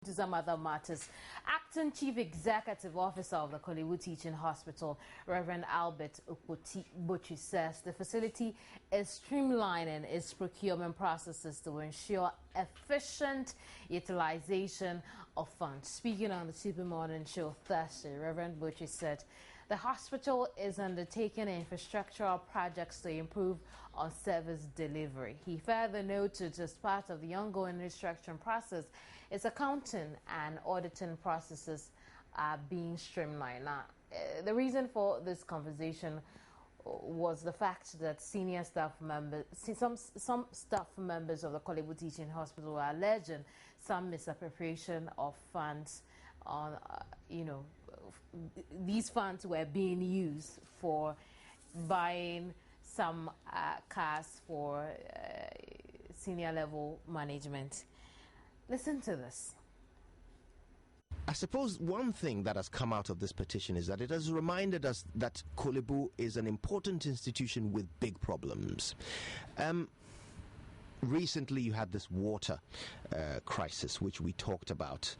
To some other matters, Acting Chief Executive Officer of the Korlu Teaching Hospital, Reverend Albert Butchie, says the facility is streamlining its procurement processes to ensure efficient utilization of funds. Speaking on the Super Morning Show Thursday, Reverend Butchie said the hospital is undertaking infrastructural projects to improve on service delivery. He further noted, as part of the ongoing restructuring process, its accounting and auditing processes are being streamlined. Now, the reason for this conversation was the fact that senior staff members, some staff members of the Korlu Teaching Hospital were alleging some misappropriation of funds on, these funds were being used for buying some cars for senior level management. Listen to this. I suppose one thing that has come out of this petition is that it has reminded us that Korlu is an important institution with big problems. Recently, you had this water crisis, which we talked about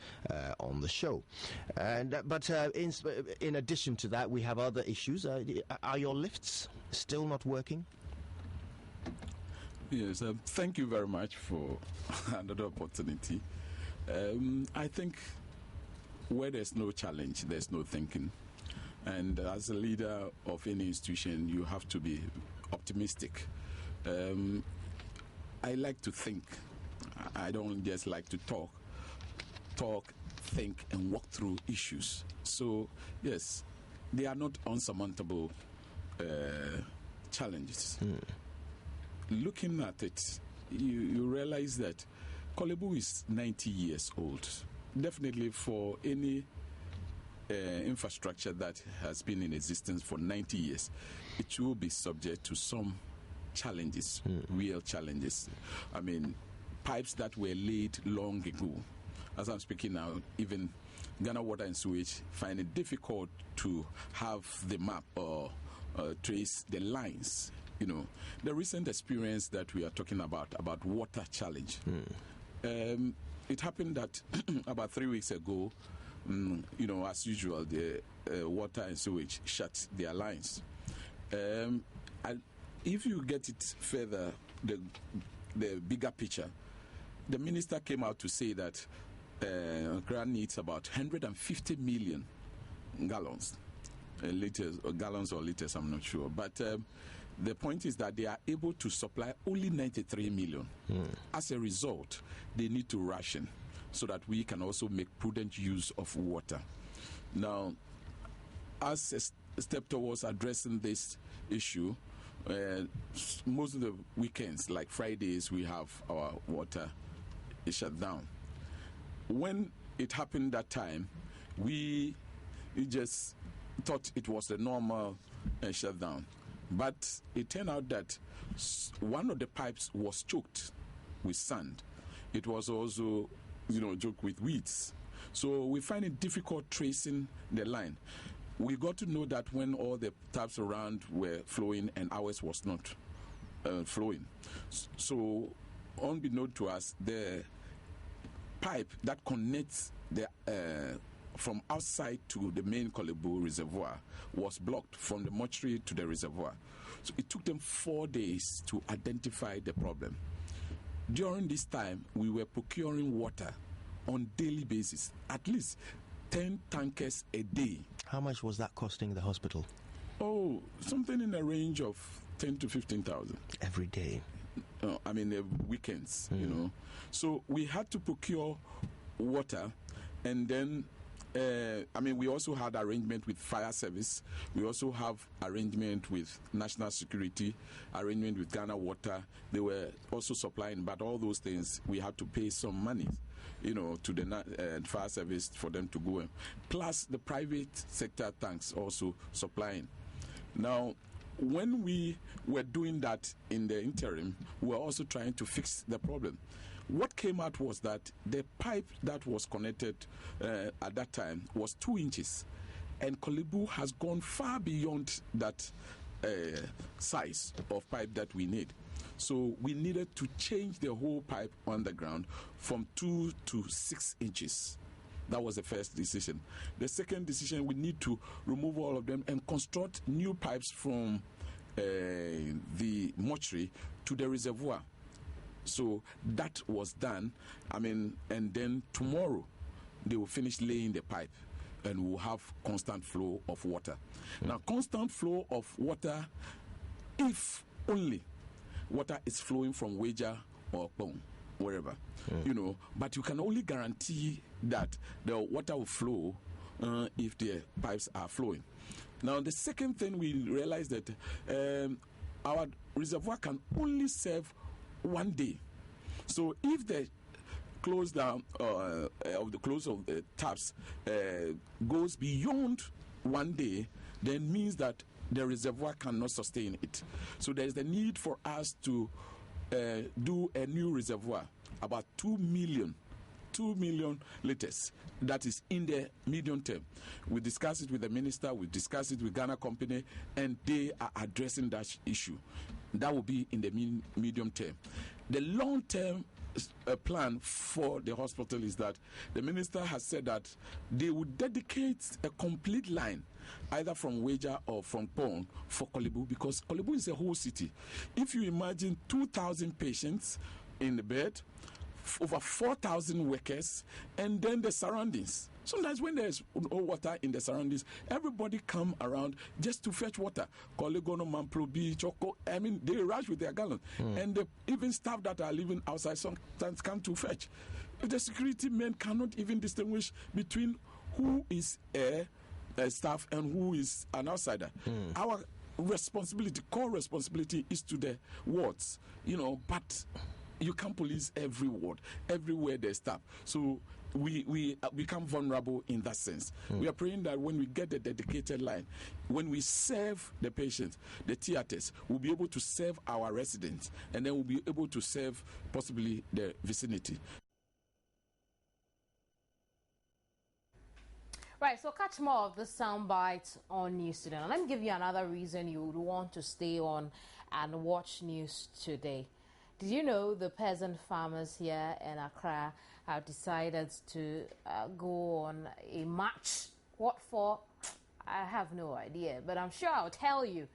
on the show. But in addition to that, we have other issues. Are your lifts still not working? Yes, thank you very much for another opportunity. I think where there's no challenge, there's no thinking. And as a leader of any institution, you have to be optimistic. I like to think. I don't just like to talk, think, and walk through issues. So, yes, they are not unsurmountable challenges. Looking at it, you realize that Korlu is 90 years old. Definitely for any infrastructure that has been in existence for 90 years, it will be subject to some challenges, real challenges. I mean, pipes that were laid long ago. As I'm speaking now, even Ghana Water and Sewage find it difficult to have the map or trace the lines. The recent experience that we are talking about water challenge. It happened that about 3 weeks ago, as usual, the water and sewage shut their lines. If you get it further, the bigger picture, the minister came out to say that Accra needs about 150 million gallons. Liters or gallons or liters, I'm not sure. But the point is that they are able to supply only 93 million. As a result, they need to ration so that we can also make prudent use of water. Now, as a step towards addressing this issue, most of the weekends, like Fridays, we have our water shut down. When it happened that time, we just thought it was a normal shutdown, but it turned out that one of the pipes was choked with sand. It was also, choked with weeds. So we find it difficult tracing the line. We got to know that when all the taps around were flowing and ours was not flowing. So, unbeknownst to us, the pipe that connects the from outside to the main Korlu reservoir was blocked from the mortuary to the reservoir. So it took them 4 days to identify the problem. During this time, we were procuring water on daily basis, at least 10 tankers a day. How much was that costing the hospital? Oh, something in the range of 10 to 15,000 every day. Weekends, So we had to procure water, and then we also had arrangement with fire service. We also have arrangement with national security, arrangement with Ghana Water. They were also supplying, but all those things we had to pay some money, to the fire service for them to go in. Plus the private sector tanks also supplying. Now, when we were doing that in the interim, we were also trying to fix the problem. What came out was that the pipe that was connected at that time was 2 inches, and Korlu has gone far beyond that size of pipe that we need. So we needed to change the whole pipe underground from 2 to 6 inches. That was the first decision. The second decision, we need to remove all of them and construct new pipes from the mortuary to the reservoir. So that was done. And then tomorrow they will finish laying the pipe and we'll have constant flow of water. Now, constant flow of water, if only water is flowing from Wager or Pong, wherever, but you can only guarantee that the water will flow if the pipes are flowing. Now, the second thing we realized that our reservoir can only serve 1 day. So if the close down of the close of the taps goes beyond 1 day, then means that the reservoir cannot sustain it. So there is the need for us to do a new reservoir, about 2 million liters. That is in the medium term. We discussed it with the minister, we discussed it with Ghana Company, and they are addressing that issue. That will be in the medium term. The long term plan for the hospital is that the minister has said that they would dedicate a complete line either from Wager or from Pong for Korlu, because Korlu is a whole city. If you imagine 2,000 patients in the bed, over 4,000 workers, and then the surroundings. Sometimes when there's no water in the surroundings, everybody come around just to fetch water. Kolegono, Mamplo, Choco, they rush with their gallons. And even staff that are living outside sometimes come to fetch. If the security men cannot even distinguish between who is a staff and who is an outsider. Our responsibility, core responsibility, is to the wards, but you can't police every ward, everywhere there's staff. So we become vulnerable in that sense. We are praying that when we get the dedicated line, when we serve the patients, the theaters, we'll be able to serve our residents, and then we'll be able to serve possibly the vicinity. Right, so catch more of the soundbite on News Today. And let me give you another reason you would want to stay on and watch News Today. Did you know the peasant farmers here in Accra have decided to go on a march? What for? I have no idea, but I'm sure I'll tell you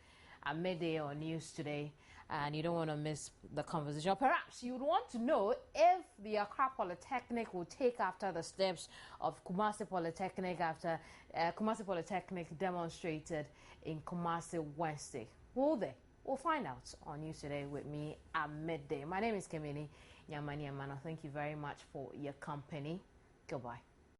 at midday on News Today, and you don't want to miss the conversation. Or perhaps you would want to know if the Accra Polytechnic will take after the steps of Kumasi Polytechnic after Kumasi Polytechnic demonstrated in Kumasi Wednesday. Will they? We'll find out on News Today with me at midday. My name is Kemini Nyamani Amano. Thank you very much for your company. Goodbye.